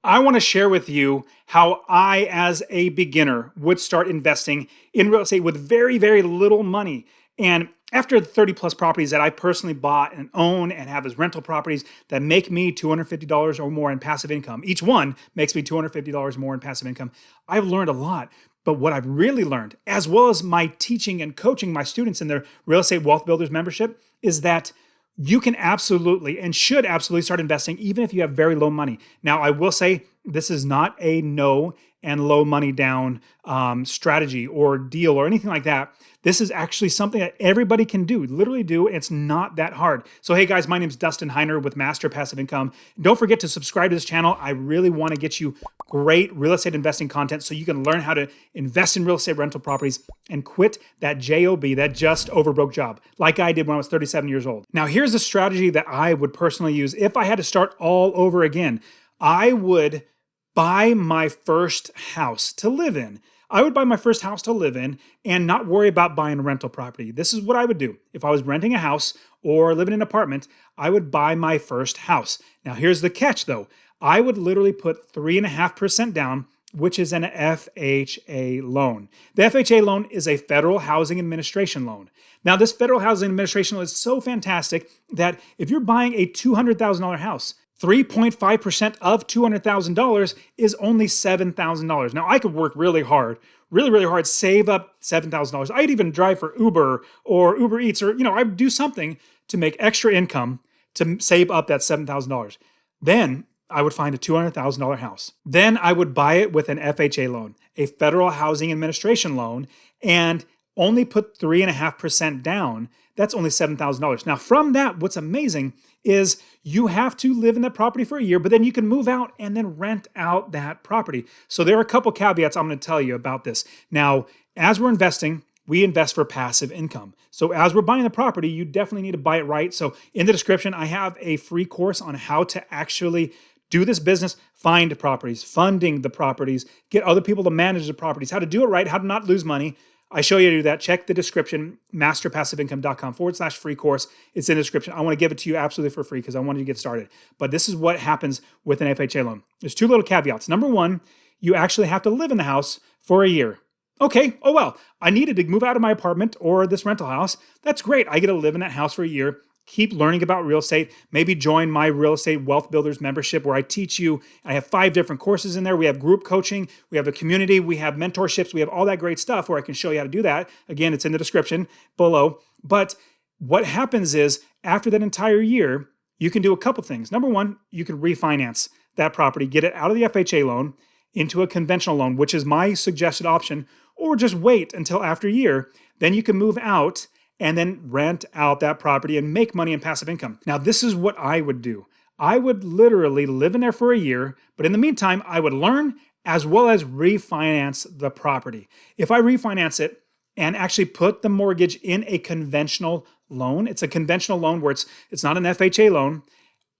I want to share with you how I, as a beginner, would start investing in real estate with very, very little money. And after the 30 plus properties that I personally bought and own and have as rental properties that make me $250 or more in passive income, each one makes me $250 more in passive income, I've learned a lot. But what I've really learned, as well as my teaching and coaching my students in their Real Estate Wealth Builders membership, is that you can absolutely and should absolutely start investing even if you have very low money. Now, I will say this is not a no and low money down strategy or deal or anything like that. This is actually something that everybody can do, literally do. It's not that hard. So, hey guys, my name is Dustin Heiner with Master Passive Income. Don't forget to subscribe to this channel. I really want to get you great real estate investing content so you can learn how to invest in real estate rental properties and quit that JOB, that just over broke job, like I did when I was 37 years old. Now, here's a strategy that I would personally use if I had to start all over again. I would buy my first house to live in. I would buy my first house to live in and not worry about buying a rental property. This is what I would do. If I was renting a house or living in an apartment, I would buy my first house. Now, here's the catch though. I would literally put 3.5% down, which is an FHA loan. The FHA loan is a Federal Housing Administration loan. Now, this Federal Housing Administration loan is so fantastic that if you're buying a $200,000 house, 3.5% of $200,000 is only $7,000. Now, I could work really hard, really hard, save up $7,000. I'd even drive for Uber or Uber Eats or, I'd do something to make extra income to save up that $7,000. Then I would find a $200,000 house. Then I would buy it with an FHA loan, a Federal Housing Administration loan, and only put 3.5% down. That's only $7,000. Now, from that, what's amazing is you have to live in that property for a year, but then you can move out and then rent out that property. So there are a couple caveats I'm going to tell you about this. Now, as we're investing, we invest for passive income. So as we're buying the property, you definitely need to buy it right. So in the description, I have a free course on how to actually do this business, find properties, funding the properties, get other people to manage the properties, how to do it right, how to not lose money. I show you how to do that. Check the description, masterpassiveincome.com/free course. It's in the description. I want to give it to you absolutely for free because I want you to get started. But this is what happens with an FHA loan. There's two little caveats. Number one, you actually have to live in the house for a year. Okay, oh well, I needed to move out of my apartment or this rental house. That's great. I get to live in that house for a year. Keep learning about real estate. Maybe join my Real Estate Wealth Builders membership where I teach you. I have 5 different courses in there. We have group coaching. We have a community. We have mentorships. We have all that great stuff where I can show you how to do that. Again, it's in the description below. But what happens is after that entire year, you can do a couple things. Number one, you can refinance that property, get it out of the FHA loan into a conventional loan, which is my suggested option, or just wait until after a year. Then you can move out and then rent out that property and make money in passive income. Now, this is what I would do. I would literally live in there for a year, but in the meantime, I would learn as well as refinance the property. If I refinance it and actually put the mortgage in a conventional loan, it's a conventional loan where it's not an FHA loan,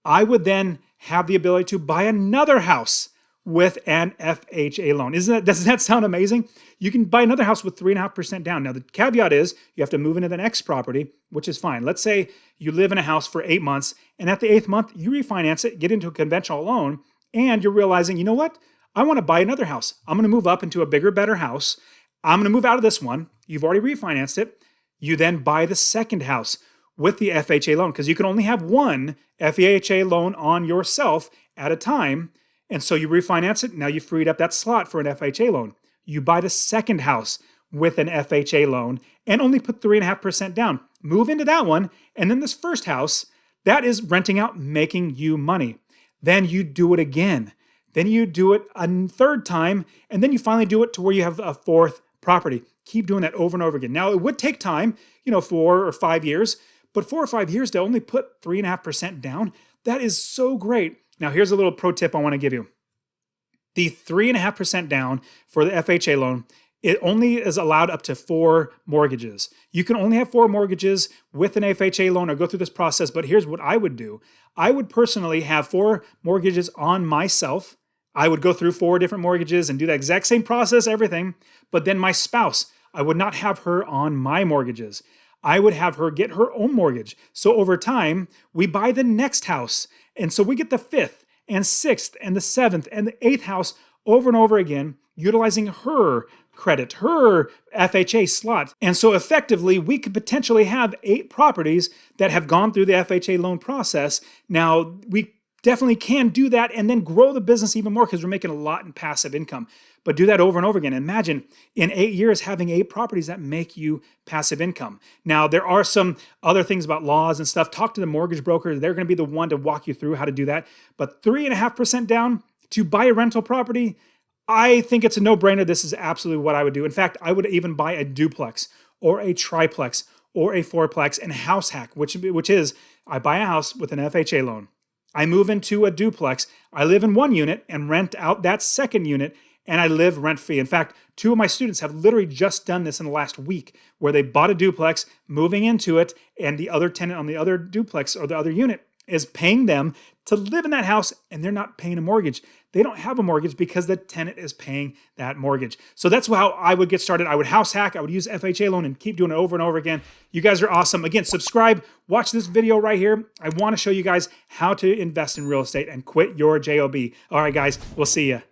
I would then have the ability to buy another house with an FHA loan. Doesn't that sound amazing? You can buy another house with 3.5% down. Now, the caveat is you have to move into the next property, which is fine. Let's say you live in a house for 8 months, and at the 8th month, you refinance it, get into a conventional loan, and you're realizing, you know what? I want to buy another house. I'm going to move up into a bigger, better house. I'm going to move out of this one. You've already refinanced it. You then buy the second house with the FHA loan because you can only have one FHA loan on yourself at a time. And so you refinance it. Now you freed up that slot for an FHA loan. You buy the second house with an FHA loan and only put 3.5% down. Move into that one. And then this first house, that is renting out, making you money. Then you do it again. Then you do it a third time. And then you finally do it to where you have a fourth property. Keep doing that over and over again. Now it would take time, 4 or 5 years, but 4 or 5 years to only put 3.5% down. That is so great. Now, here's a little pro tip I want to give you. The 3.5% down for the FHA loan, it only is allowed up to 4 mortgages. You can only have 4 mortgages with an FHA loan or go through this process, but here's what I would do. I would personally have 4 mortgages on myself. I would go through 4 different mortgages and do the exact same process, everything, but then my spouse, I would not have her on my mortgages. I would have her get her own mortgage. So over time, we buy the next house. And so we get the 5th and 6th and the 7th and the 8th house over and over again, utilizing her credit, her FHA slot. And so effectively, we could potentially have 8 properties that have gone through the FHA loan process. Now, we definitely can do that and then grow the business even more because we're making a lot in passive income. But do that over and over again. Imagine in 8 years having 8 properties that make you passive income. Now, there are some other things about laws and stuff. Talk to the mortgage broker. They're going to be the one to walk you through how to do that. But 3.5% down to buy a rental property, I think it's a no-brainer. This is absolutely what I would do. In fact, I would even buy a duplex or a triplex or a fourplex and house hack, which is I buy a house with an FHA loan. I move into a duplex. I live in one unit and rent out that second unit, and I live rent-free. In fact, 2 of my students have literally just done this in the last week, where they bought a duplex, moving into it, and the other tenant on the other duplex or the other unit is paying them to live in that house, and they're not paying a mortgage. They don't have a mortgage because the tenant is paying that mortgage. So that's how I would get started. I would house hack, I would use FHA loan and keep doing it over and over again. You guys are awesome. Again, subscribe, watch this video right here. I want to show you guys how to invest in real estate and quit your JOB. All right, guys, we'll see you.